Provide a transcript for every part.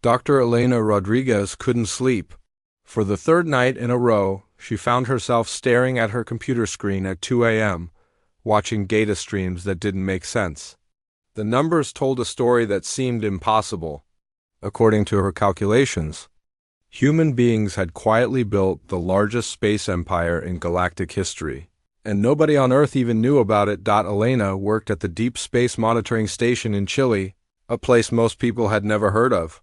Dr. Elena Rodriguez couldn't sleep. For the third night in a row, she found herself staring at her computer screen at 2 a.m., watching data streams that didn't make sense. The numbers told a story that seemed impossible. According to her calculations, human beings had quietly built the largest space empire in galactic history, and nobody on Earth even knew about it. Elena worked at the Deep Space Monitoring Station in Chile, a place most people had never heard of.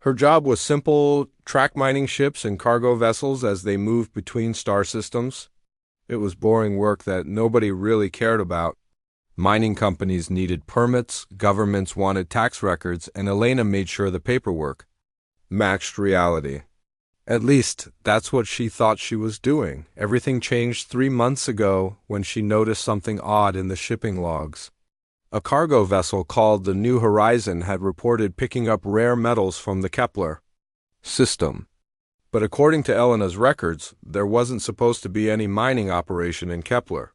Her job was simple: track mining ships and cargo vessels as they moved between star systems. It was boring work that nobody really cared about. Mining companies needed permits, governments wanted tax records, and Elena made sure the paperwork matched reality. At least, that's what she thought she was doing. Everything changed 3 months ago when she noticed something odd in the shipping logs. A cargo vessel called the New Horizon had reported picking up rare metals from the Kepler system. But according to Elena's records, there wasn't supposed to be any mining operation in Kepler.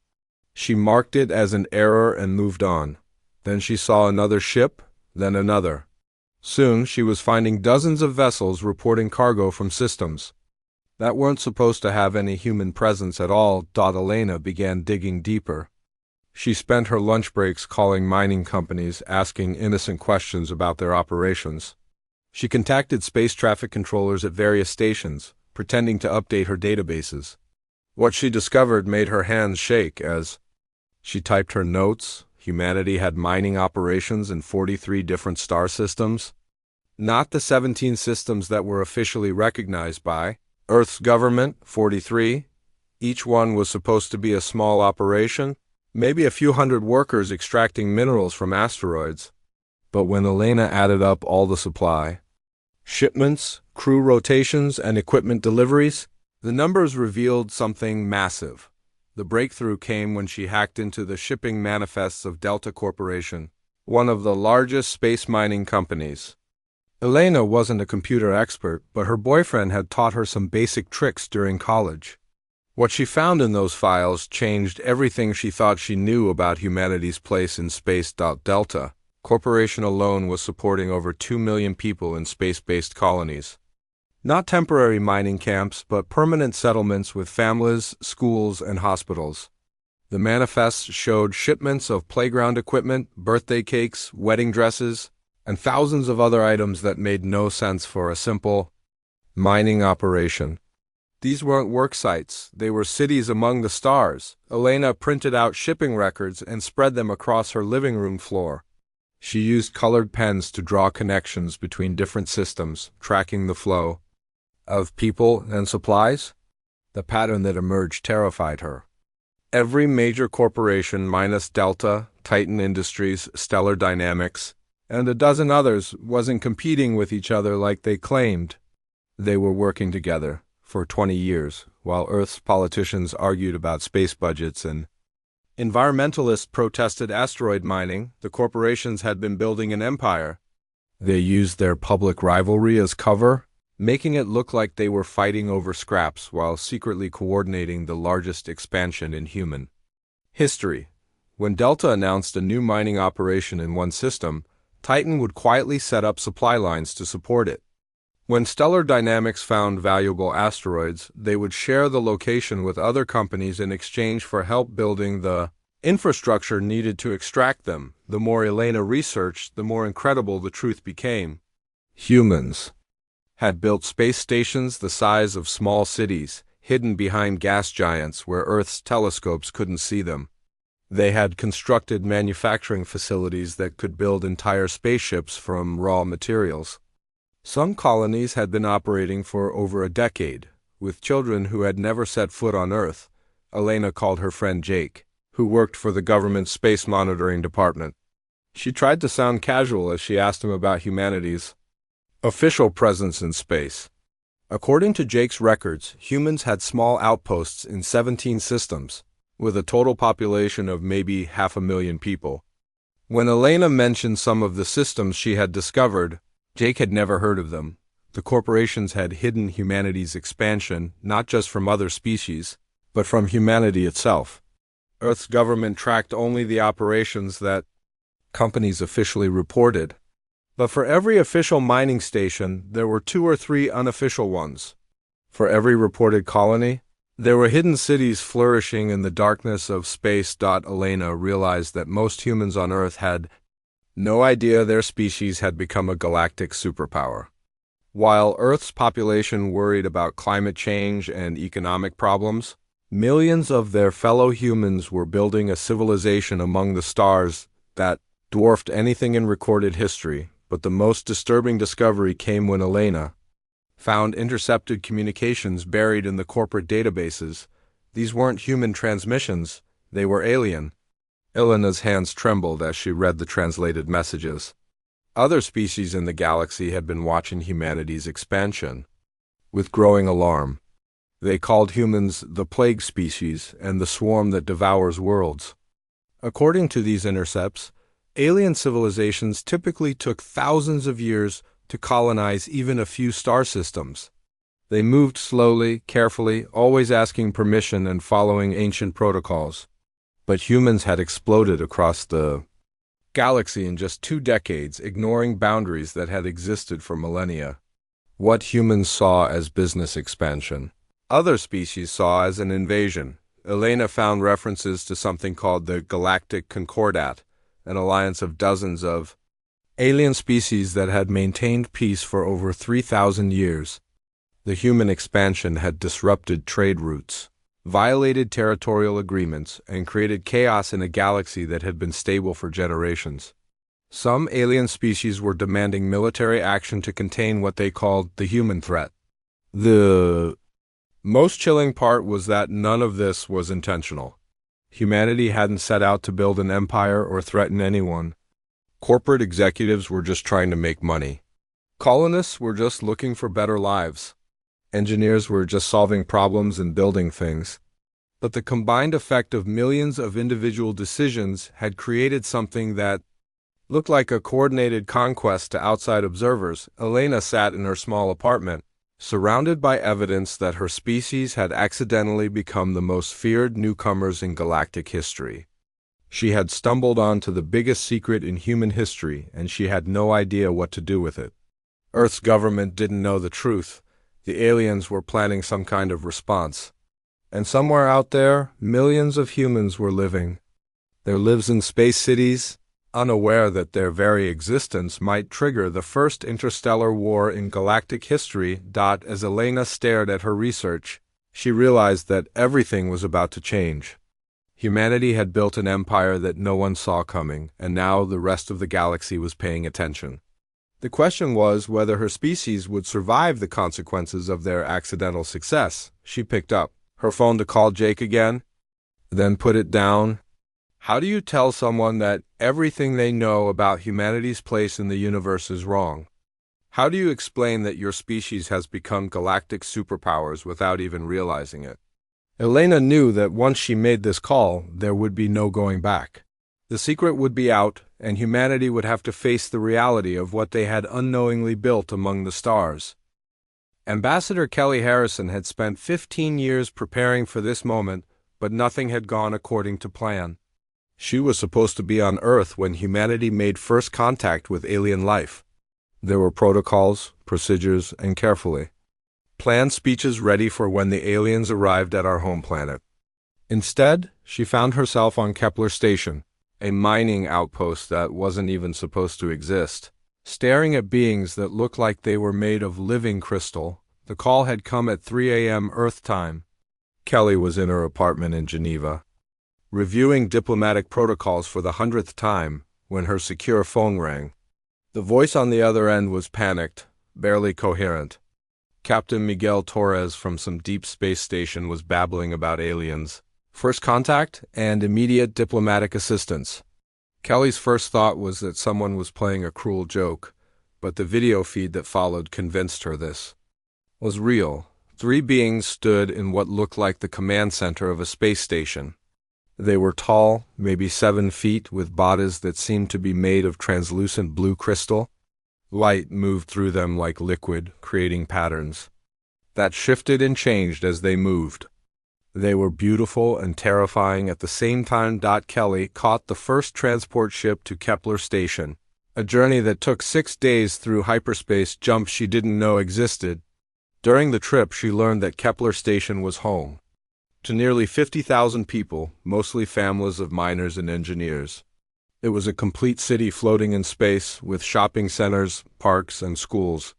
She marked it as an error and moved on. Then she saw another ship, then another. Soon she was finding dozens of vessels reporting cargo from systems that weren't supposed to have any human presence at all. Elena began digging deeper. She spent her lunch breaks calling mining companies, asking innocent questions about their operations. She contacted space traffic controllers at various stations, pretending to update her databases. What she discovered made her hands shake as she typed her notes. Humanity had mining operations in 43 different star systems. Not the 17 systems that were officially recognized by Earth's government, 43. Each one was supposed to be a small operation, maybe a few hundred workers extracting minerals from asteroids. But when Elena added up all the supply, shipments, crew rotations, and equipment deliveries, the numbers revealed something massive. The breakthrough came when she hacked into the shipping manifests of Delta Corporation, one of the largest space mining companies. Elena wasn't a computer expert, but her boyfriend had taught her some basic tricks during college. What she found in those files changed everything she thought she knew about humanity's place in space. Delta Corporation alone was supporting over 2 million people in space-based colonies. Not temporary mining camps, but permanent settlements with families, schools, and hospitals. The manifests showed shipments of playground equipment, birthday cakes, wedding dresses, and thousands of other items that made no sense for a simple mining operation. These weren't work sites, they were cities among the stars. Elena printed out shipping records and spread them across her living room floor. She used colored pens to draw connections between different systems, tracking the flow of people and supplies. The pattern that emerged terrified her. Every major corporation minus Delta, Titan Industries, Stellar Dynamics, and a dozen others wasn't competing with each other like they claimed. They were working together for 20 years, while Earth's politicians argued about space budgets and environmentalists protested asteroid mining. The corporations had been building an empire. They used their public rivalry as cover, making it look like they were fighting over scraps while secretly coordinating the largest expansion in human history. When Delta announced a new mining operation in one system, Titan would quietly set up supply lines to support it. When Stellar Dynamics found valuable asteroids, they would share the location with other companies in exchange for help building the infrastructure needed to extract them. The more Elena researched, the more incredible the truth became. Humans had built space stations the size of small cities, hidden behind gas giants where Earth's telescopes couldn't see them. They had constructed manufacturing facilities that could build entire spaceships from raw materials. Some colonies had been operating for over a decade, with children who had never set foot on Earth. Elena called her friend Jake, who worked for the government space monitoring department. She tried to sound casual as she asked him about humanity's official presence in space. According to Jake's records, humans had small outposts in 17 systems, with a total population of maybe 500,000 people. When Elena mentioned some of the systems she had discovered, Jake had never heard of them. The corporations had hidden humanity's expansion, not just from other species, but from humanity itself. Earth's government tracked only the operations that companies officially reported. But for every official mining station, there were 2 or 3 unofficial ones. For every reported colony, there were hidden cities flourishing in the darkness of space. Elena realized that most humans on Earth had no idea their species had become a galactic superpower. While Earth's population worried about climate change and economic problems, millions of their fellow humans were building a civilization among the stars that dwarfed anything in recorded history. But the most disturbing discovery came when Elena found intercepted communications buried in the corporate databases. These weren't human transmissions, they were alien. Elena's hands trembled as she read the translated messages. Other species in the galaxy had been watching humanity's expansion with growing alarm. They called humans the plague species and the swarm that devours worlds. According to these intercepts, alien civilizations typically took thousands of years to colonize even a few star systems. They moved slowly, carefully, always asking permission and following ancient protocols. But humans had exploded across the galaxy in just 2 decades, ignoring boundaries that had existed for millennia. What humans saw as business expansion, other species saw as an invasion. Elena found references to something called the Galactic Concordat, an alliance of dozens of alien species that had maintained peace for over 3,000 years. The human expansion had disrupted trade routes, violated territorial agreements, and created chaos in a galaxy that had been stable for generations. Some alien species were demanding military action to contain what they called the human threat. The most chilling part was that none of this was intentional. Humanity hadn't set out to build an empire or threaten anyone. Corporate executives were just trying to make money. Colonists were just looking for better lives. Engineers were just solving problems and building things. But the combined effect of millions of individual decisions had created something that looked like a coordinated conquest to outside observers. Elena sat in her small apartment, surrounded by evidence that her species had accidentally become the most feared newcomers in galactic history. She had stumbled onto the biggest secret in human history, and she had no idea what to do with it. Earth's government didn't know the truth. The aliens were planning some kind of response. And somewhere out there, millions of humans were living their lives in space cities, unaware that their very existence might trigger the first interstellar war in galactic history. As Elena stared at her research, she realized that everything was about to change. Humanity had built an empire that no one saw coming, and now the rest of the galaxy was paying attention. The question was whether her species would survive the consequences of their accidental success. She picked up her phone to call Jake again, then put it down. How do you tell someone that everything they know about humanity's place in the universe is wrong? How do you explain that your species has become galactic superpowers without even realizing it? Elena knew that once she made this call, there would be no going back. The secret would be out, and humanity would have to face the reality of what they had unknowingly built among the stars. Ambassador Kelly Harrison had spent 15 years preparing for this moment, but nothing had gone according to plan. She was supposed to be on Earth when humanity made first contact with alien life. There were protocols, procedures, and carefully planned speeches ready for when the aliens arrived at our home planet. Instead, she found herself on Kepler Station, a mining outpost that wasn't even supposed to exist. Staring at beings that looked like they were made of living crystal, the call had come at 3 a.m. Earth time. Kelly was in her apartment in Geneva, reviewing diplomatic protocols for the 100th time, when her secure phone rang. The voice on the other end was panicked, barely coherent. Captain Miguel Torres from some deep space station was babbling about aliens, first contact, and immediate diplomatic assistance. Kelly's first thought was that someone was playing a cruel joke, but the video feed that followed convinced her this was real. 3 beings stood in what looked like the command center of a space station. They were tall, maybe 7 feet, with bodies that seemed to be made of translucent blue crystal. Light moved through them like liquid, creating patterns that shifted and changed as they moved. They were beautiful and terrifying at the same time. Kelly caught the first transport ship to Kepler Station, a journey that took 6 days through hyperspace jumps she didn't know existed. During the trip, she learned that Kepler Station was home to nearly 50,000 people, mostly families of miners and engineers. It was a complete city floating in space, with shopping centers, parks, and schools.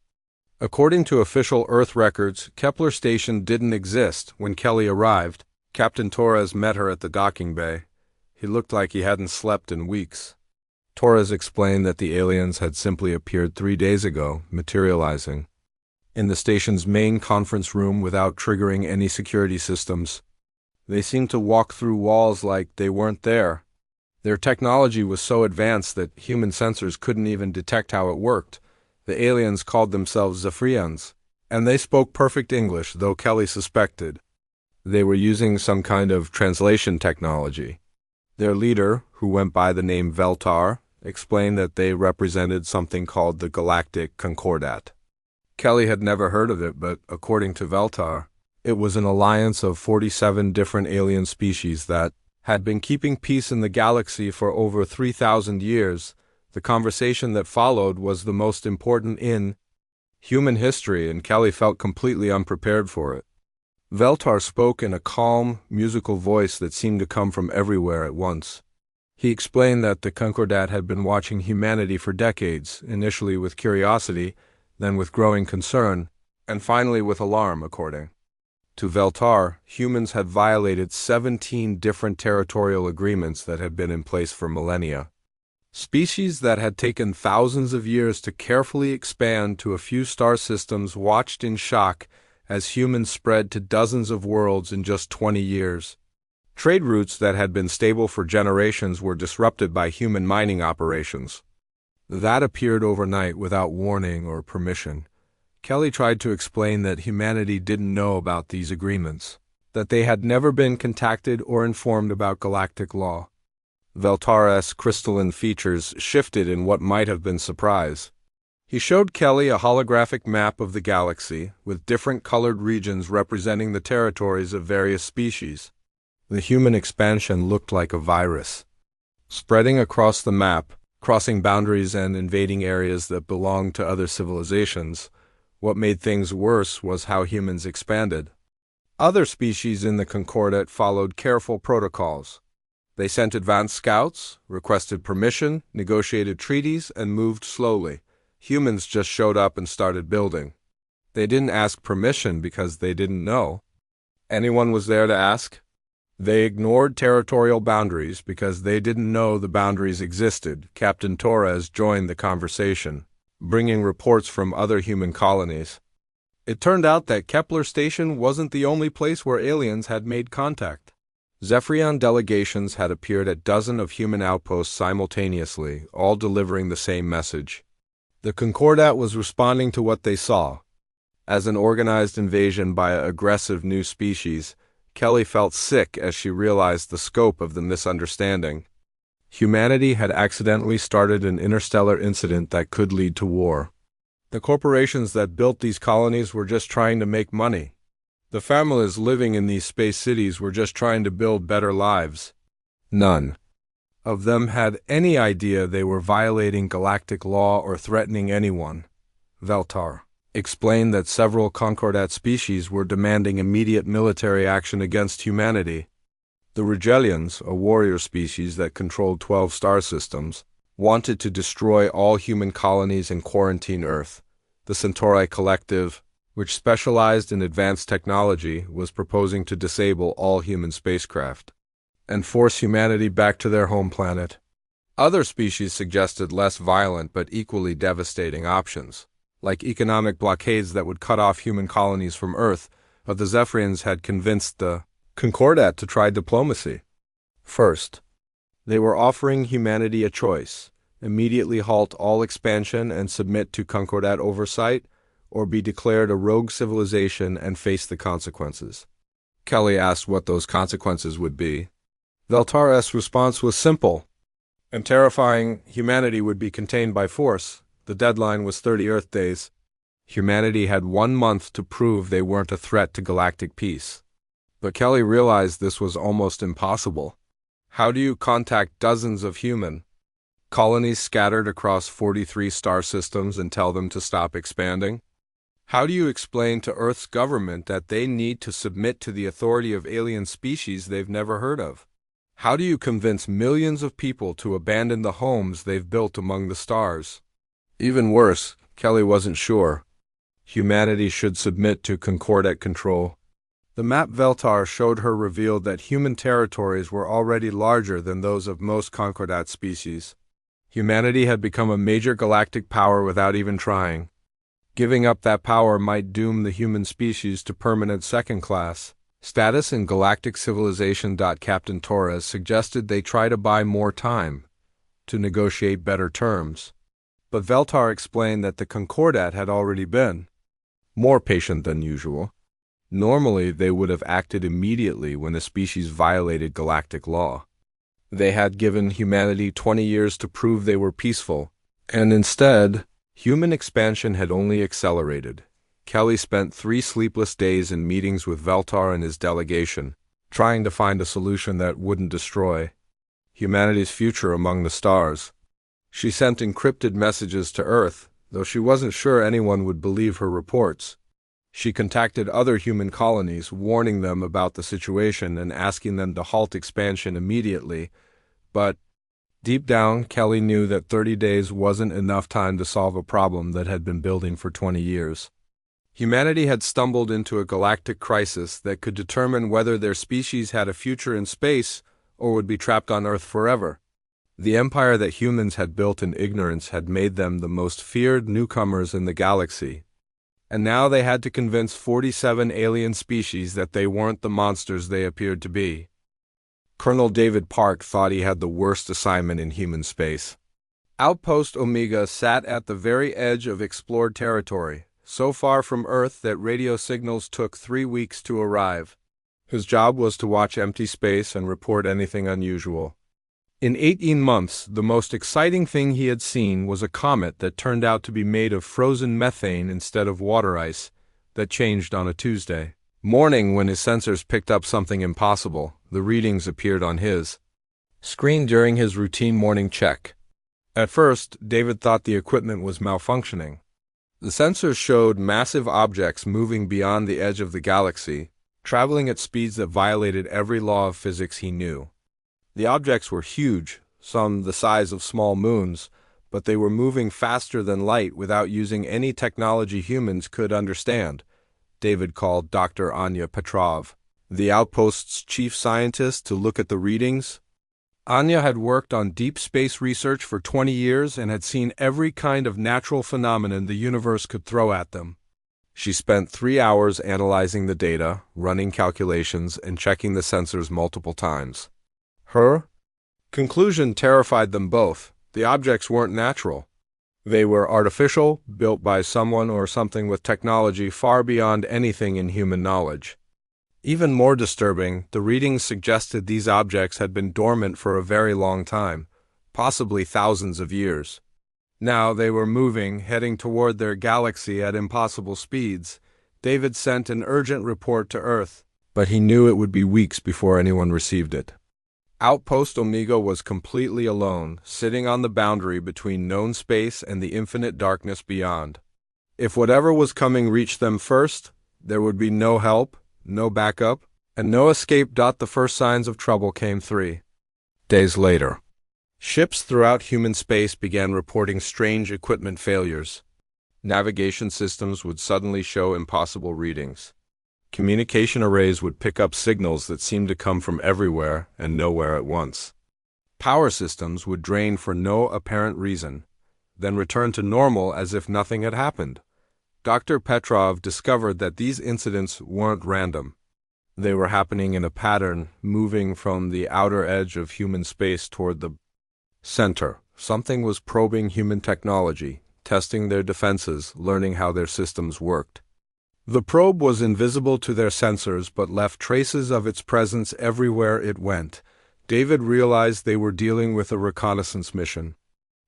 According to official Earth records, Kepler Station didn't exist when Kelly arrived. Captain Torres met her at the docking bay. He looked like he hadn't slept in weeks. Torres explained that the aliens had simply appeared 3 days ago, materializing in the station's main conference room without triggering any security systems. They seemed to walk through walls like they weren't there. Their technology was so advanced that human sensors couldn't even detect how it worked. The aliens called themselves Zephyrians, and they spoke perfect English, though Kelly suspected they were using some kind of translation technology. Their leader, who went by the name Veltar, explained that they represented something called the Galactic Concordat. Kelly had never heard of it, but according to Veltar, it was an alliance of 47 different alien species that had been keeping peace in the galaxy for over 3,000 years. The conversation that followed was the most important in human history, and Kelly felt completely unprepared for it. Veltar spoke in a calm, musical voice that seemed to come from everywhere at once. He explained that the Concordat had been watching humanity for decades, initially with curiosity, then with growing concern, and finally with alarm. According to Veltar, humans had violated 17 different territorial agreements that had been in place for millennia. Species that had taken thousands of years to carefully expand to a few star systems watched in shock as humans spread to dozens of worlds in just 20 years. Trade routes that had been stable for generations were disrupted by human mining operations that appeared overnight without warning or permission. Kelly tried to explain that humanity didn't know about these agreements, that they had never been contacted or informed about galactic law. Veltar's crystalline features shifted in what might have been surprise. He showed Kelly a holographic map of the galaxy, with different colored regions representing the territories of various species. The human expansion looked like a virus, spreading across the map, crossing boundaries and invading areas that belonged to other civilizations. What made things worse was how humans expanded. Other species in the Concordat followed careful protocols. They sent advanced scouts, requested permission, negotiated treaties, and moved slowly. Humans just showed up and started building. They didn't ask permission because they didn't know anyone was there to ask. They ignored territorial boundaries because they didn't know the boundaries existed. Captain Torres joined the conversation, bringing reports from other human colonies. It turned out that Kepler Station wasn't the only place where aliens had made contact. Zephyrian delegations had appeared at dozens of human outposts simultaneously, all delivering the same message. The Concordat was responding to what they saw as an organized invasion by an aggressive new species. Kelly felt sick as she realized the scope of the misunderstanding. Humanity had accidentally started an interstellar incident that could lead to war. The corporations that built these colonies were just trying to make money. The families living in these space cities were just trying to build better lives. None of them had any idea they were violating galactic law or threatening anyone. Veltar explained that several Concordat species were demanding immediate military action against humanity. The Rigelians, a warrior species that controlled 12 star systems, wanted to destroy all human colonies and quarantine Earth. The Centauri Collective, which specialized in advanced technology, was proposing to disable all human spacecraft and force humanity back to their home planet. Other species suggested less violent but equally devastating options, like economic blockades that would cut off human colonies from Earth, but the Zephyrians had convinced the Concordat to try diplomacy. First, they were offering humanity a choice: immediately halt all expansion and submit to Concordat oversight, or be declared a rogue civilization and face the consequences. Kelly asked what those consequences would be. Veltar's response was simple and terrifying: humanity would be contained by force. The deadline was 30 Earth days. Humanity had 1 month to prove they weren't a threat to galactic peace. But Kelly realized this was almost impossible. How do you contact dozens of human Colonies scattered across 43 star systems and tell them to stop expanding? How do you explain to Earth's government that they need to submit to the authority of alien species they've never heard of? How do you convince millions of people to abandon the homes they've built among the stars? Even worse, Kelly wasn't sure. Humanity should submit to Concordat control. The map Veltar showed her revealed that human territories were already larger than those of most Concordat species. Humanity had become a major galactic power without even trying. Giving up that power might doom the human species to permanent second-class status in galactic civilization. Captain Torres suggested they try to buy more time to negotiate better terms. But Veltar explained that the Concordat had already been more patient than usual. Normally, they would have acted immediately when a species violated galactic law. They had given humanity 20 years to prove they were peaceful, and instead, human expansion had only accelerated. Kelly spent 3 sleepless days in meetings with Veltar and his delegation, trying to find a solution that wouldn't destroy humanity's future among the stars. She sent encrypted messages to Earth, though she wasn't sure anyone would believe her reports. She contacted other human colonies, warning them about the situation and asking them to halt expansion immediately, but deep down, Kelly knew that 30 days wasn't enough time to solve a problem that had been building for 20 years. Humanity had stumbled into a galactic crisis that could determine whether their species had a future in space or would be trapped on Earth forever. The empire that humans had built in ignorance had made them the most feared newcomers in the galaxy. And now they had to convince 47 alien species that they weren't the monsters they appeared to be. Colonel David Park thought he had the worst assignment in human space. Outpost Omega sat at the very edge of explored territory, so far from Earth that radio signals took 3 weeks to arrive. His job was to watch empty space and report anything unusual. In 18 months, the most exciting thing he had seen was a comet that turned out to be made of frozen methane instead of water ice, that changed on a Tuesday morning when his sensors picked up something impossible. The readings appeared on his screen during his routine morning check. At first, David thought the equipment was malfunctioning. The sensors showed massive objects moving beyond the edge of the galaxy, traveling at speeds that violated every law of physics he knew. The objects were huge, some the size of small moons, but they were moving faster than light without using any technology humans could understand. David called Dr. Anya Petrov, the outpost's chief scientist, to look at the readings. Anya had worked on deep space research for 20 years and had seen every kind of natural phenomenon the universe could throw at them. She spent 3 hours analyzing the data, running calculations, and checking the sensors multiple times. Her conclusion terrified them both. The objects weren't natural. They were artificial, built by someone or something with technology far beyond anything in human knowledge. Even more disturbing, the readings suggested these objects had been dormant for a very long time, possibly thousands of years. Now they were moving, heading toward their galaxy at impossible speeds. David sent an urgent report to Earth, but he knew it would be weeks before anyone received it. Outpost Omega was completely alone, sitting on the boundary between known space and the infinite darkness beyond. If whatever was coming reached them first, there would be no help, no backup, and no escape. The first signs of trouble came 3 days later. Ships throughout human space began reporting strange equipment failures. Navigation systems would suddenly show impossible readings. Communication arrays would pick up signals that seemed to come from everywhere and nowhere at once. Power systems would drain for no apparent reason, then return to normal as if nothing had happened. Dr. Petrov discovered that these incidents weren't random. They were happening in a pattern, moving from the outer edge of human space toward the center. Something was probing human technology, testing their defenses, learning how their systems worked. The probe was invisible to their sensors but left traces of its presence everywhere it went. David realized they were dealing with a reconnaissance mission.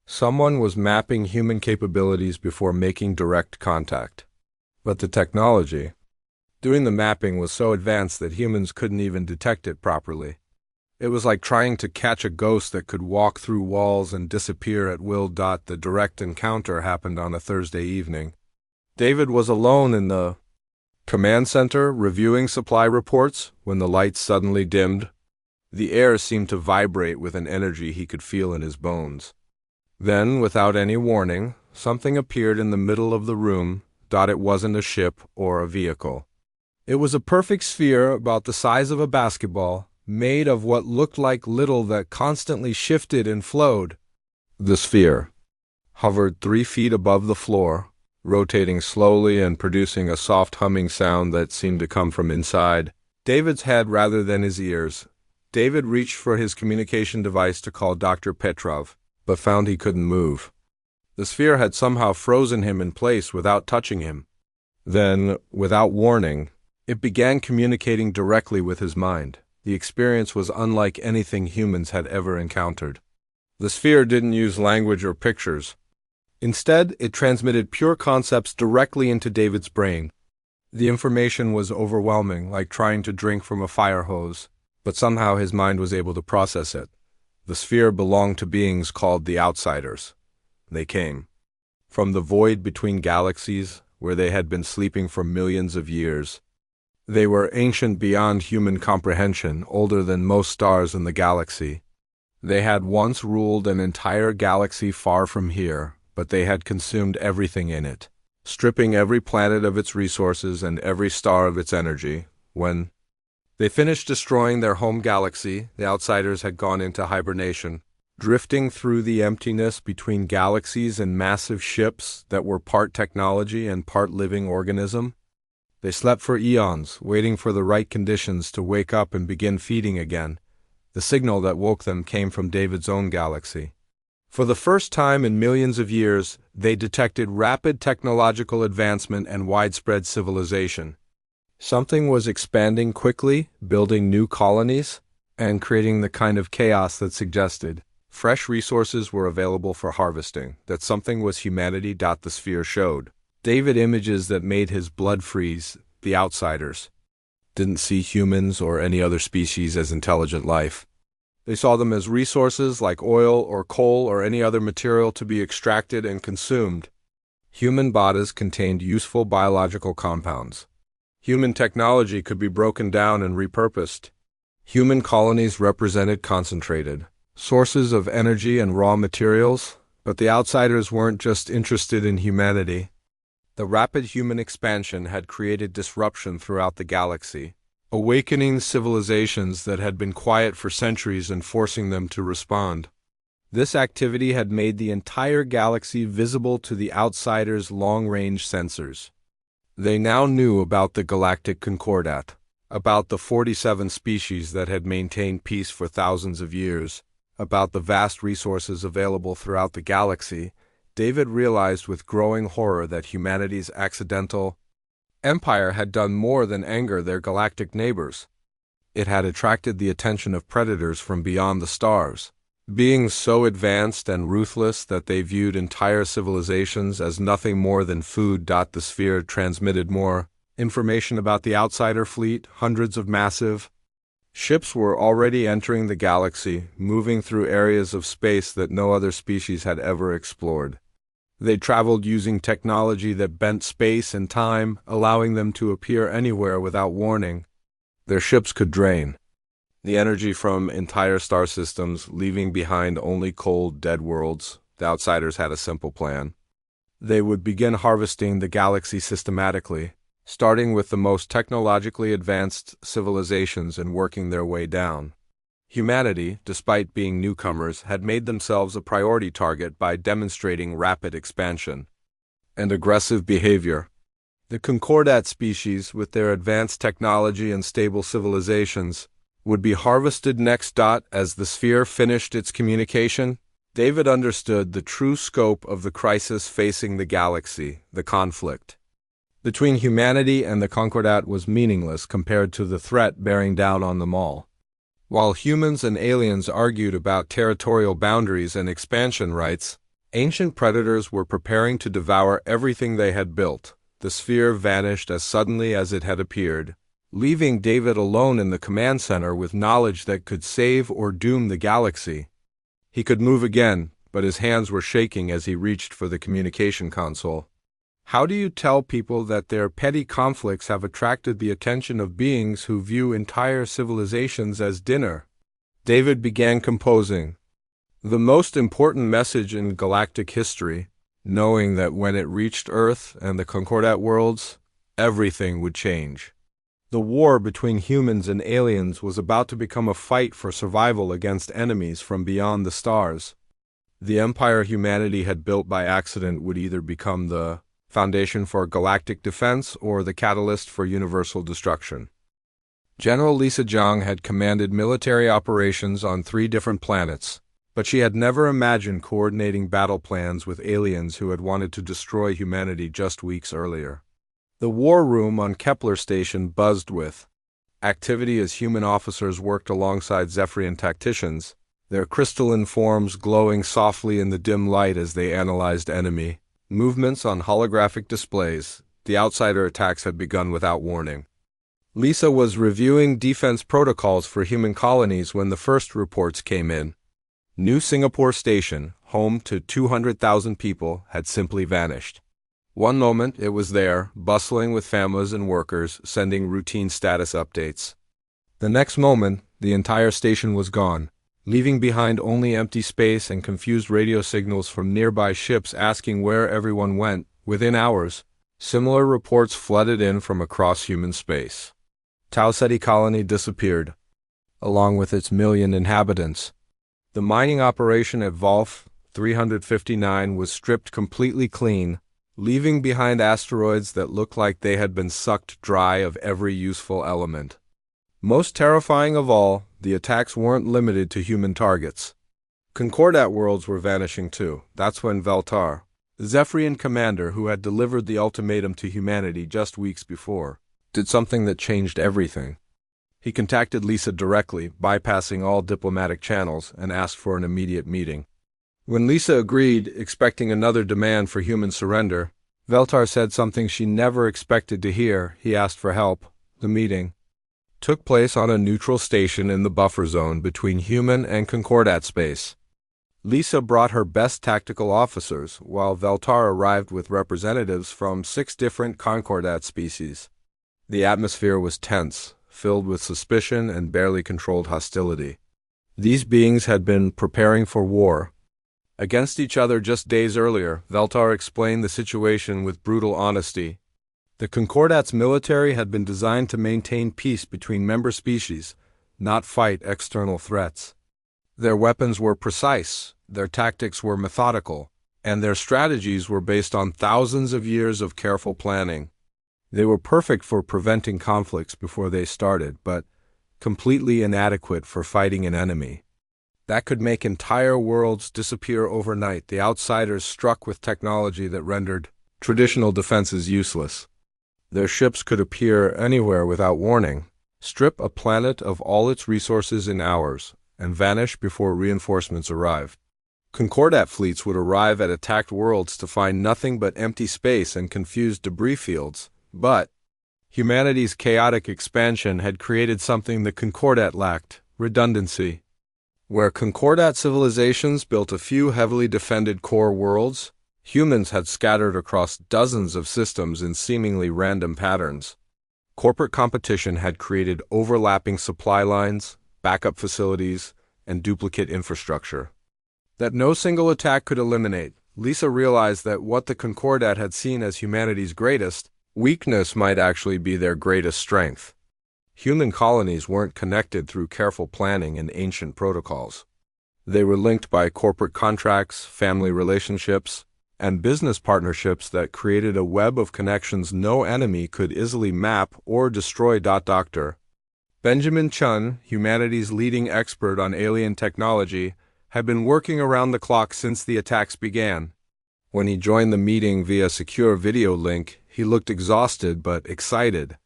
Someone was mapping human capabilities before making direct contact. But the technology doing the mapping was so advanced that humans couldn't even detect it properly. It was like trying to catch a ghost that could walk through walls and disappear at will. The direct encounter happened on a Thursday evening. David was alone in the command center reviewing supply reports when the lights suddenly dimmed. The air seemed to vibrate with an energy he could feel in his bones. Then, without any warning, something appeared in the middle of the room. It wasn't a ship or a vehicle. It was a perfect sphere about the size of a basketball, made of what looked like little that constantly shifted and flowed. The sphere hovered 3 feet above the floor, rotating slowly and producing a soft humming sound that seemed to come from inside David's head rather than his ears. David reached for his communication device to call Dr. Petrov, but found he couldn't move. The sphere had somehow frozen him in place without touching him. Then, without warning, it began communicating directly with his mind. The experience was unlike anything humans had ever encountered. The sphere didn't use language or pictures. Instead, it transmitted pure concepts directly into David's brain. The information was overwhelming, like trying to drink from a fire hose, but somehow his mind was able to process it. The sphere belonged to beings called the Outsiders. They came from the void between galaxies, where they had been sleeping for millions of years. They were ancient beyond human comprehension, older than most stars in the galaxy. They had once ruled an entire galaxy far from here, but they had consumed everything in it, stripping every planet of its resources and every star of its energy. When they finished destroying their home galaxy, the Outsiders had gone into hibernation, drifting through the emptiness between galaxies in massive ships that were part technology and part living organism. They slept for eons, waiting for the right conditions to wake up and begin feeding again. The signal that woke them came from David's own galaxy. For the first time in millions of years, they detected rapid technological advancement and widespread civilization. Something was expanding quickly, building new colonies, and creating the kind of chaos that suggested fresh resources were available for harvesting, that something was humanity. The sphere showed David images that made his blood freeze. The Outsiders didn't see humans or any other species as intelligent life. They saw them as resources like oil or coal or any other material to be extracted and consumed. Human bodies contained useful biological compounds. Human technology could be broken down and repurposed. Human colonies represented concentrated sources of energy and raw materials, but the Outsiders weren't just interested in humanity. The rapid human expansion had created disruption throughout the galaxy, awakening civilizations that had been quiet for centuries and forcing them to respond. This activity had made the entire galaxy visible to the Outsiders' long-range sensors. They now knew about the Galactic Concordat, about the 47 species that had maintained peace for thousands of years, about the vast resources available throughout the galaxy. David realized with growing horror that humanity's accidental empire had done more than anger their galactic neighbors. It had attracted the attention of predators from beyond the stars, beings so advanced and ruthless that they viewed entire civilizations as nothing more than food. The sphere transmitted more information about the Outsider fleet. Hundreds of massive ships were already entering the galaxy, moving through areas of space that no other species had ever explored. They traveled using technology that bent space and time, allowing them to appear anywhere without warning. Their ships could drain the energy from entire star systems, leaving behind only cold, dead worlds. The Outsiders had a simple plan. They would begin harvesting the galaxy systematically, starting with the most technologically advanced civilizations and working their way down. Humanity, despite being newcomers, had made themselves a priority target by demonstrating rapid expansion and aggressive behavior. The Concordat species, with their advanced technology and stable civilizations, would be harvested next. As the sphere finished its communication, David understood the true scope of the crisis facing the galaxy. The conflict between humanity and the Concordat was meaningless compared to the threat bearing down on them all. While humans and aliens argued about territorial boundaries and expansion rights, ancient predators were preparing to devour everything they had built. The sphere vanished as suddenly as it had appeared. leaving David alone in the command center with knowledge that could save or doom the galaxy. He could move again, but his hands were shaking as he reached for the communication console. How do you tell people that their petty conflicts have attracted the attention of beings who view entire civilizations as dinner? David began composing. The most important message in galactic history, knowing that when it reached Earth and the Concordat worlds, everything would change. The war between humans and aliens was about to become a fight for survival against enemies from beyond the stars. The empire humanity had built by accident would either become the foundation for galactic defense or the catalyst for universal destruction. General Lisa Zhang had commanded military operations on 3 different planets, but she had never imagined coordinating battle plans with aliens who had wanted to destroy humanity just weeks earlier. The war room on Kepler Station buzzed with activity as human officers worked alongside Zephyrian tacticians, their crystalline forms glowing softly in the dim light as they analyzed enemy movements on holographic displays. The outsider attacks had begun without warning. Lisa was reviewing defense protocols for human colonies when the first reports came in. New Singapore Station, home to 200,000 people, had simply vanished. One moment it was there, bustling with families and workers, sending routine status updates. The next moment, the entire station was gone, leaving behind only empty space and confused radio signals from nearby ships asking where everyone went. Within hours, similar reports flooded in from across human space. Tau Ceti colony disappeared, along with its 1 million inhabitants. The mining operation at Volf 359 was stripped completely clean, leaving behind asteroids that looked like they had been sucked dry of every useful element. Most terrifying of all, the attacks weren't limited to human targets. Concordat worlds were vanishing too. That's when Veltar, the Zephyrian commander who had delivered the ultimatum to humanity just weeks before, did something that changed everything. He contacted Lisa directly, bypassing all diplomatic channels, and asked for an immediate meeting. When Lisa agreed, expecting another demand for human surrender, Veltar said something she never expected to hear. He asked for help. The meeting took place on a neutral station in the buffer zone between human and Concordat space. Lisa brought her best tactical officers, while Veltar arrived with representatives from 6 different Concordat species. The atmosphere was tense, filled with suspicion and barely controlled hostility. These beings had been preparing for war against each other just days earlier. Veltar explained the situation with brutal honesty. The Concordat's military had been designed to maintain peace between member species, not fight external threats. Their weapons were precise, their tactics were methodical, and their strategies were based on thousands of years of careful planning. They were perfect for preventing conflicts before they started, but completely inadequate for fighting an enemy that could make entire worlds disappear overnight. The outsiders struck with technology that rendered traditional defenses useless. Their ships could appear anywhere without warning, strip a planet of all its resources in hours, and vanish before reinforcements arrived. Concordat fleets would arrive at attacked worlds to find nothing but empty space and confused debris fields. But humanity's chaotic expansion had created something the Concordat lacked: redundancy. Where Concordat civilizations built a few heavily defended core worlds, humans had scattered across dozens of systems in seemingly random patterns. Corporate competition had created overlapping supply lines, backup facilities, and duplicate infrastructure that no single attack could eliminate. Lisa realized that what the Concordat had seen as humanity's greatest weakness might actually be their greatest strength. Human colonies weren't connected through careful planning and ancient protocols. They were linked by corporate contracts, family relationships, and business partnerships that created a web of connections no enemy could easily map or destroy. Dr. Benjamin Chun, humanity's leading expert on alien technology, had been working around the clock since the attacks began. When he joined the meeting via secure video link, he looked exhausted but excited.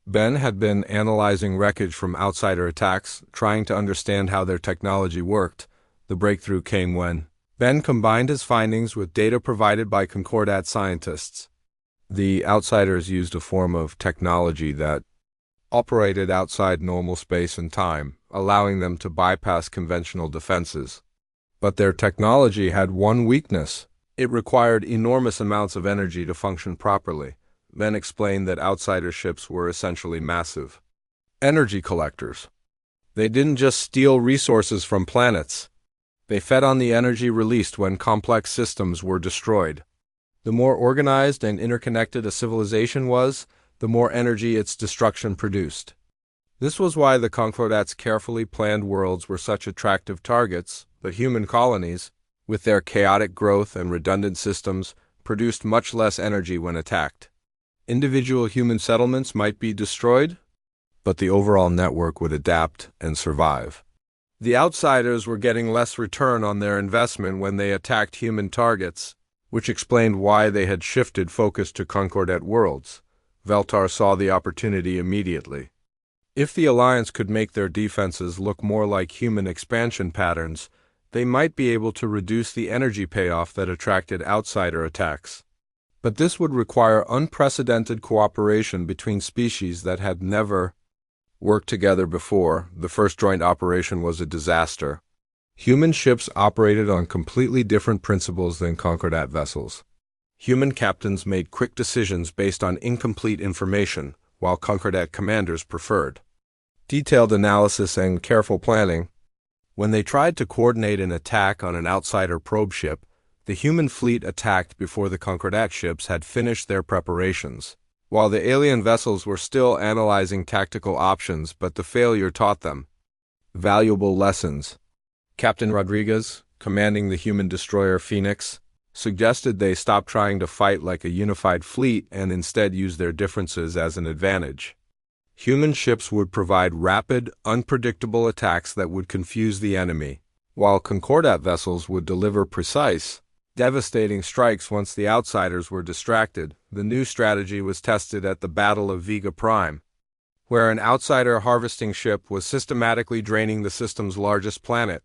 Ben had been analyzing wreckage from outsider attacks, trying to understand how their technology worked. The breakthrough came when Ben combined his findings with data provided by Concordat scientists. The outsiders used a form of technology that operated outside normal space and time, allowing them to bypass conventional defenses. But their technology had one weakness. It required enormous amounts of energy to function properly. Then explained that outsider ships were essentially massive energy collectors. They didn't just steal resources from planets. They fed on the energy released when complex systems were destroyed. The more organized and interconnected a civilization was, the more energy its destruction produced. This was why the Concordats' carefully planned worlds were such attractive targets. The human colonies, with their chaotic growth and redundant systems, produced much less energy when attacked. Individual human settlements might be destroyed, but the overall network would adapt and survive. The outsiders were getting less return on their investment when they attacked human targets, which explained why they had shifted focus to Concordat worlds. Veltar saw the opportunity immediately. If the Alliance could make their defenses look more like human expansion patterns, they might be able to reduce the energy payoff that attracted outsider attacks. But this would require unprecedented cooperation between species that had never worked together before. The first joint operation was a disaster. Human ships operated on completely different principles than Concordat vessels. Human captains made quick decisions based on incomplete information, while Concordat commanders preferred detailed analysis and careful planning. When they tried to coordinate an attack on an outsider probe ship, the human fleet attacked before the Concordat ships had finished their preparations, while the alien vessels were still analyzing tactical options, but the failure taught them valuable lessons. Captain Rodriguez, commanding the human destroyer Phoenix, suggested they stop trying to fight like a unified fleet and instead use their differences as an advantage. Human ships would provide rapid, unpredictable attacks that would confuse the enemy, while Concordat vessels would deliver precise, devastating strikes once the outsiders were distracted. The new strategy was tested at the Battle of Vega Prime, where an outsider harvesting ship was systematically draining the system's largest planet.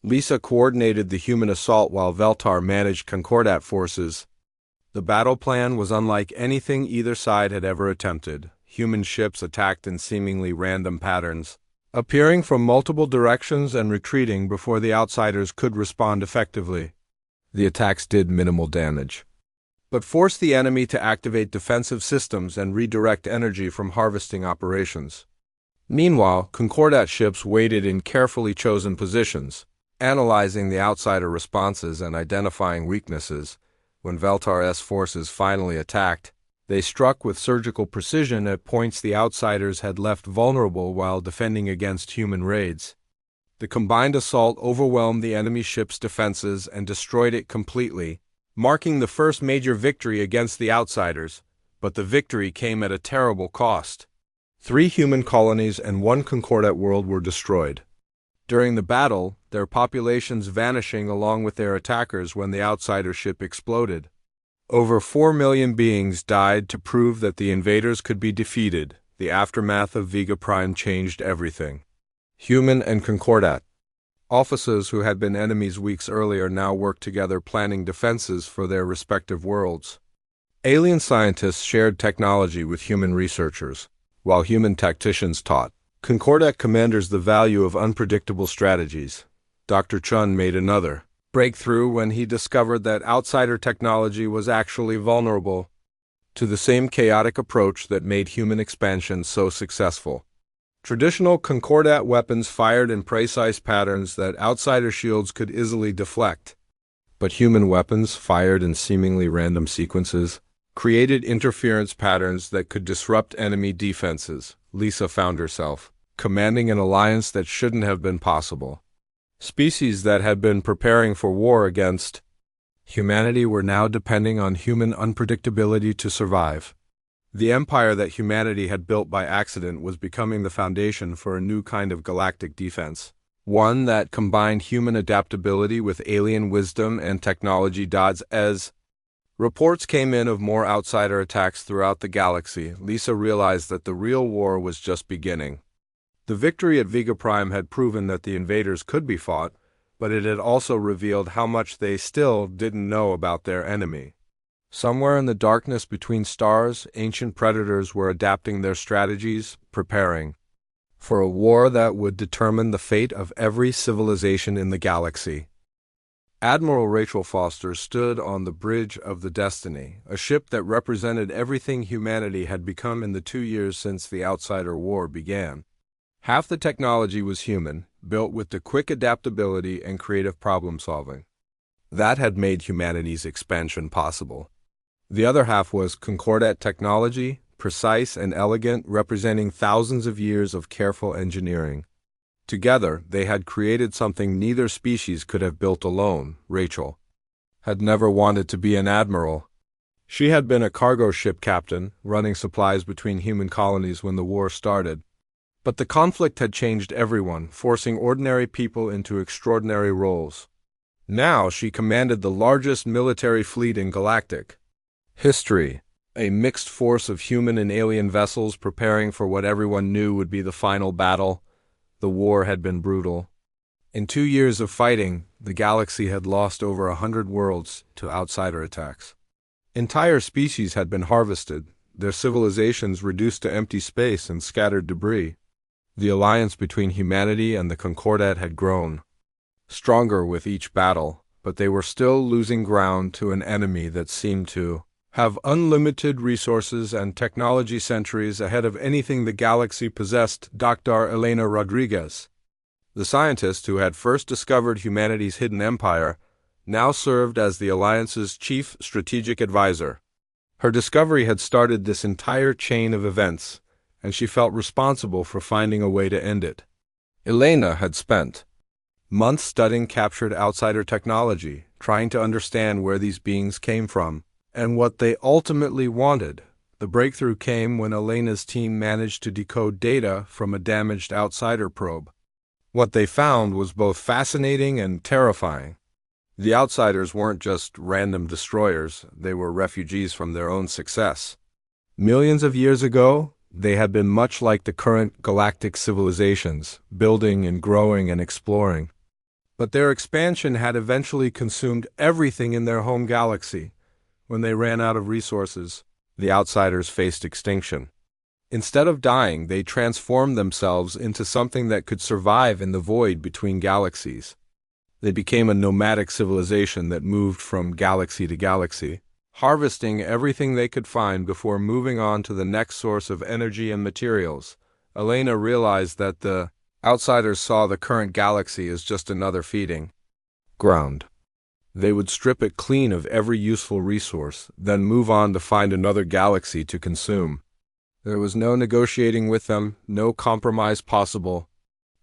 Lisa coordinated the human assault while Veltar managed Concordat forces. The battle plan was unlike anything either side had ever attempted. Human ships attacked in seemingly random patterns, appearing from multiple directions and retreating before the outsiders could respond effectively. The attacks did minimal damage, but forced the enemy to activate defensive systems and redirect energy from harvesting operations. Meanwhile, Concordat ships waited in carefully chosen positions, analyzing the outsider responses and identifying weaknesses. When Veltar's forces finally attacked, they struck with surgical precision at points the outsiders had left vulnerable while defending against human raids. The combined assault overwhelmed the enemy ship's defenses and destroyed it completely, marking the first major victory against the outsiders, but the victory came at a terrible cost. 3 human colonies and 1 Concordat world were destroyed. During the battle, their populations vanishing along with their attackers when the outsider ship exploded. Over 4 million beings died to prove that the invaders could be defeated. The aftermath of Vega Prime changed everything. Human and Concordat officers who had been enemies weeks earlier now worked together planning defenses for their respective worlds. Alien scientists shared technology with human researchers, while human tacticians taught Concordat commanders the value of unpredictable strategies. Dr. Chun made another breakthrough when he discovered that outsider technology was actually vulnerable to the same chaotic approach that made human expansion so successful. Traditional Concordat weapons fired in precise patterns that outsider shields could easily deflect, but human weapons fired in seemingly random sequences created interference patterns that could disrupt enemy defenses. Lisa found herself commanding an alliance that shouldn't have been possible. Species that had been preparing for war against humanity were now depending on human unpredictability to survive. The empire that humanity had built by accident was becoming the foundation for a new kind of galactic defense, one that combined human adaptability with alien wisdom and technology. As reports came in of more outsider attacks throughout the galaxy, Lisa realized that the real war was just beginning. The victory at Vega Prime had proven that the invaders could be fought, but it had also revealed how much they still didn't know about their enemy. Somewhere in the darkness between stars, ancient predators were adapting their strategies, preparing for a war that would determine the fate of every civilization in the galaxy. Admiral Rachel Foster stood on the bridge of the Destiny, a ship that represented everything humanity had become in the 2 years since the Outsider War began. Half the technology was human, built with the quick adaptability and creative problem-solving that had made humanity's expansion possible. The other half was Concordat technology, precise and elegant, representing thousands of years of careful engineering. Together, they had created something neither species could have built alone. Rachel had never wanted to be an admiral. She had been a cargo ship captain, running supplies between human colonies when the war started. But the conflict had changed everyone, forcing ordinary people into extraordinary roles. Now she commanded the largest military fleet in galactic history, a mixed force of human and alien vessels preparing for what everyone knew would be the final battle. The war had been brutal. In 2 years of fighting, the galaxy had lost over 100 worlds to outsider attacks. Entire species had been harvested, their civilizations reduced to empty space and scattered debris. The alliance between humanity and the Concordat had grown stronger with each battle, but they were still losing ground to an enemy that seemed to have unlimited resources and technology centuries ahead of anything the galaxy possessed. Dr. Elena Rodriguez, the scientist who had first discovered humanity's hidden empire, now served as the Alliance's chief strategic advisor. Her discovery had started this entire chain of events, and she felt responsible for finding a way to end it. Elena had spent months studying captured outsider technology, trying to understand where these beings came from and what they ultimately wanted. The breakthrough came when Elena's team managed to decode data from a damaged outsider probe. What they found was both fascinating and terrifying. The outsiders weren't just random destroyers, they were refugees from their own success. Millions of years ago, they had been much like the current galactic civilizations, building and growing and exploring. But their expansion had eventually consumed everything in their home galaxy. When they ran out of resources, the outsiders faced extinction. Instead of dying, they transformed themselves into something that could survive in the void between galaxies. They became a nomadic civilization that moved from galaxy to galaxy, harvesting everything they could find before moving on to the next source of energy and materials. Elena realized that the outsiders saw the current galaxy as just another feeding ground. They would strip it clean of every useful resource, then move on to find another galaxy to consume. There was no negotiating with them, no compromise possible.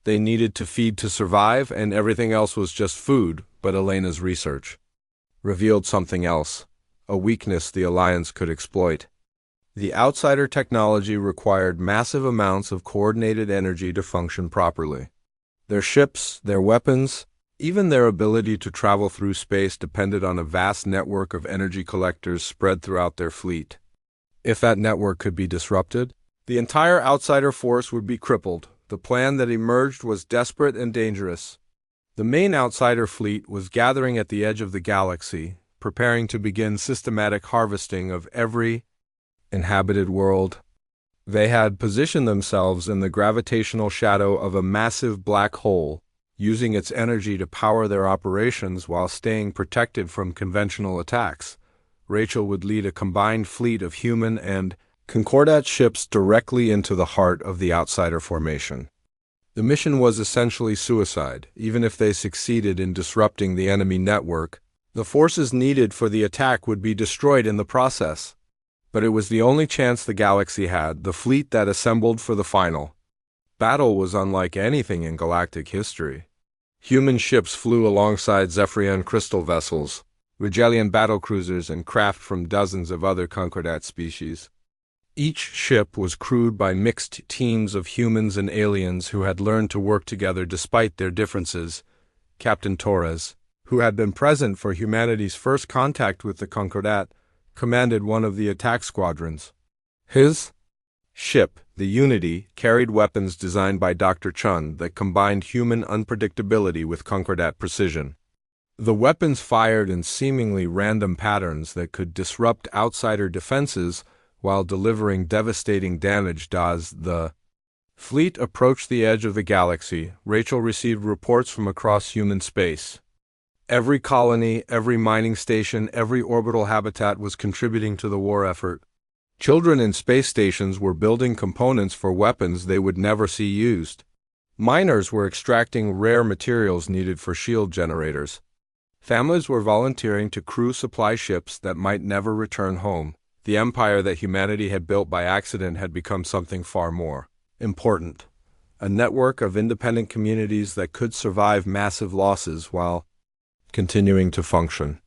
They needed to feed to survive, and everything else was just food. But Elena's research revealed something else, a weakness the Alliance could exploit. The outsider technology required massive amounts of coordinated energy to function properly. Their ships, their weapons, even their ability to travel through space depended on a vast network of energy collectors spread throughout their fleet. If that network could be disrupted, the entire outsider force would be crippled. The plan that emerged was desperate and dangerous. The main outsider fleet was gathering at the edge of the galaxy, preparing to begin systematic harvesting of every inhabited world. They had positioned themselves in the gravitational shadow of a massive black hole, using its energy to power their operations while staying protected from conventional attacks. Rachel would lead a combined fleet of human and Concordat ships directly into the heart of the outsider formation. The mission was essentially suicide. Even if they succeeded in disrupting the enemy network, the forces needed for the attack would be destroyed in the process. But it was the only chance the galaxy had, the fleet that assembled for the final battle was unlike anything in galactic history. Human ships flew alongside Zephyrian crystal vessels, Rigelian battlecruisers, and craft from dozens of other Concordat species. Each ship was crewed by mixed teams of humans and aliens who had learned to work together despite their differences. Captain Torres, who had been present for humanity's first contact with the Concordat, commanded one of the attack squadrons. His ship, the Unity, carried weapons designed by Dr. Chun that combined human unpredictability with Concordat precision. The weapons fired in seemingly random patterns that could disrupt outsider defenses while delivering devastating damage. As the fleet approached the edge of the galaxy, Rachel received reports from across human space. Every colony, every mining station, every orbital habitat was contributing to the war effort. Children in space stations were building components for weapons they would never see used. Miners were extracting rare materials needed for shield generators. Families were volunteering to crew supply ships that might never return home. The empire that humanity had built by accident had become something far more important. A network of independent communities that could survive massive losses while continuing to function.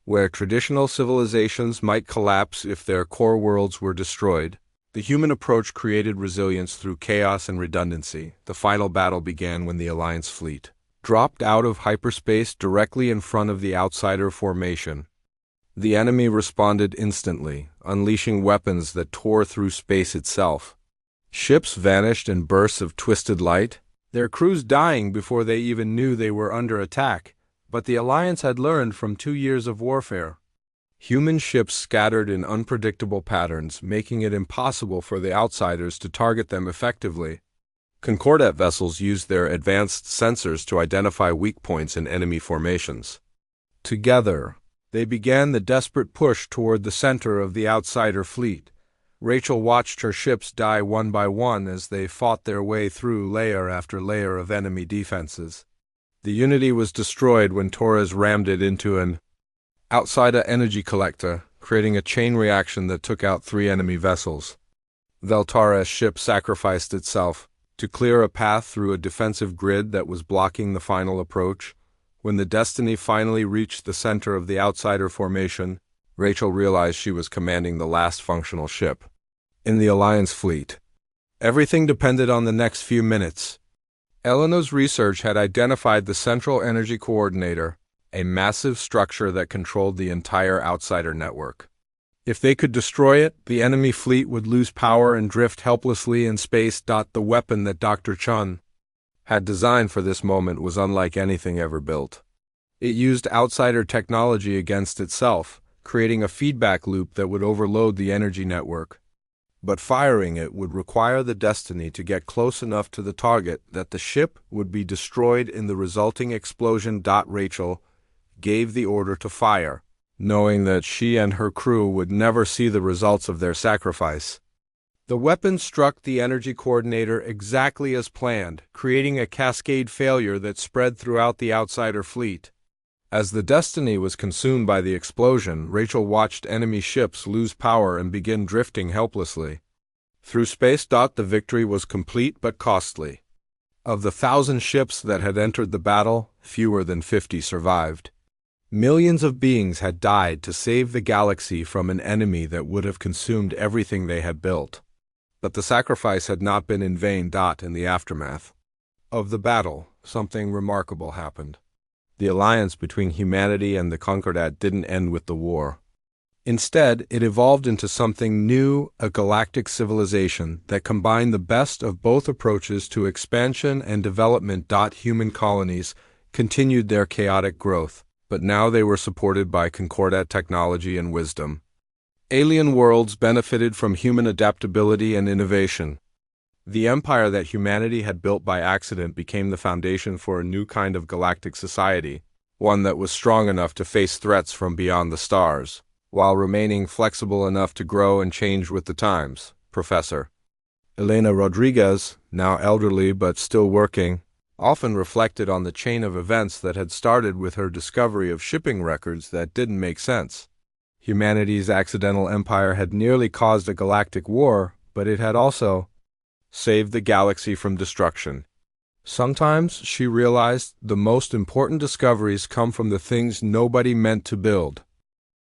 Where traditional civilizations might collapse if their core worlds were destroyed, the human approach created resilience through chaos and redundancy. The final battle began when the Alliance fleet dropped out of hyperspace directly in front of the outsider formation. The enemy responded instantly, unleashing weapons that tore through space itself. Ships vanished in bursts of twisted light, their crews dying before they even knew they were under attack. But the Alliance had learned from 2 years of warfare. Human ships scattered in unpredictable patterns, making it impossible for the outsiders to target them effectively. Concordat vessels used their advanced sensors to identify weak points in enemy formations. Together, they began the desperate push toward the center of the outsider fleet. Rachel watched her ships die one by one as they fought their way through layer after layer of enemy defenses. The Unity was destroyed when Torres rammed it into an outsider energy collector, creating a chain reaction that took out 3 enemy vessels. Veltara's ship sacrificed itself to clear a path through a defensive grid that was blocking the final approach. When the Destiny finally reached the center of the outsider formation, Rachel realized she was commanding the last functional ship in the Alliance fleet. Everything depended on the next few minutes. Eleanor's research had identified the Central Energy Coordinator, a massive structure that controlled the entire outsider network. If they could destroy it, the enemy fleet would lose power and drift helplessly in space. The weapon that Dr. Chun had designed for this moment was unlike anything ever built. It used outsider technology against itself, creating a feedback loop that would overload the energy network. But firing it would require the Destiny to get close enough to the target that the ship would be destroyed in the resulting explosion. Rachel gave the order to fire, knowing that she and her crew would never see the results of their sacrifice. The weapon struck the energy coordinator exactly as planned, creating a cascade failure that spread throughout the outsider fleet. As the Destiny was consumed by the explosion, Rachel watched enemy ships lose power and begin drifting helplessly through space. The victory was complete but costly. Of the 1,000 ships that had entered the battle, fewer than 50 survived. Millions of beings had died to save the galaxy from an enemy that would have consumed everything they had built. But the sacrifice had not been in vain. In the aftermath of the battle, something remarkable happened. The alliance between humanity and the Concordat didn't end with the war. Instead, it evolved into something new, a galactic civilization that combined the best of both approaches to expansion and development. Human colonies continued their chaotic growth, but now they were supported by Concordat technology and wisdom. Alien worlds benefited from human adaptability and innovation. The empire that humanity had built by accident became the foundation for a new kind of galactic society, one that was strong enough to face threats from beyond the stars, while remaining flexible enough to grow and change with the times. Professor Elena Rodriguez, now elderly but still working, often reflected on the chain of events that had started with her discovery of shipping records that didn't make sense. Humanity's accidental empire had nearly caused a galactic war, but it had also saved the galaxy from destruction. Sometimes, she realized, the most important discoveries come from the things nobody meant to build.